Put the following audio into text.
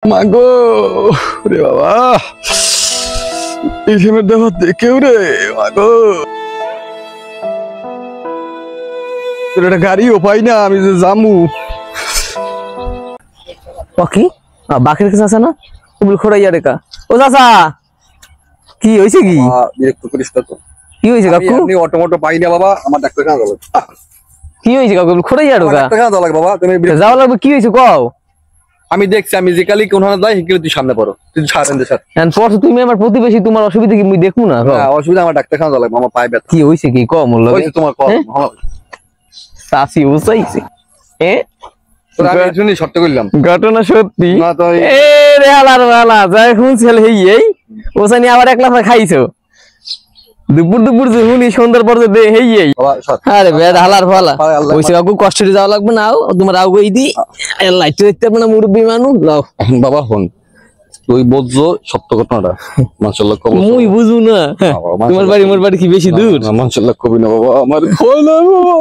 মাগো রে বাবা এখানে দেওয়া দেখেও রে মাগো তোর একটা গাড়িও পাই না আমি যে জামু কি বাকির কাছে আছে না তুমি খোড়াইয়া রেখা ও চাচা কি হয়েছে কি বিরক্ত করিস তো কি হয়েছে কাকু আপনি অটোমোটো পাই না বাবা আমার ডাক্তার খাওয়া যাবে কি হয়েছে কাকু খোড়াইয়া ঢোকা ডাক্তার খাওয়া যাবে বাবা তুমি যাওয়া লাগবে কি হয়েছে কও আমি দেখছি আমি যে কালি কোন যাই হেকিলে তুই সামনে পড়ো তুই ছাড়েন দে স্যার এন্ড পর তুমি আমার প্রতিবেশী তোমার অসুবিধা কি মুই দেখমু না না অসুবিধা আমার ডাক্তার খাওয়া লাগবে আমার পায়ে ব্যথা কি হইছে কি কম হলো হইছে তোমার কল সাসি উসাইছে এ তোর আমি শুনি সত্য কইলাম ঘটনা সত্যি না তো এ রে হালার বালা যাই হুঁছিল হেই এই ওসানি আবার একলা খাইছো দুপুর যে হুনি সন্ধ্যার পর দে হেই এই বাবা সৎ আরে বেড হালার ফালা ওইসে কাকু কষ্টে যাওয়া লাগবে না তোমার আও গই দি লাইট দেখতে না মুরব্বি মানুষ লাও বাবা হন তুই বুঝছো সত্য ঘটনাটা মাশাআল্লাহ কবুল মুই বুঝু না তোমার বাড়ি মোর বাড়ি কি বেশি দূর মাশাআল্লাহ কবি না বাবা আমার ভয় লাগে বাবা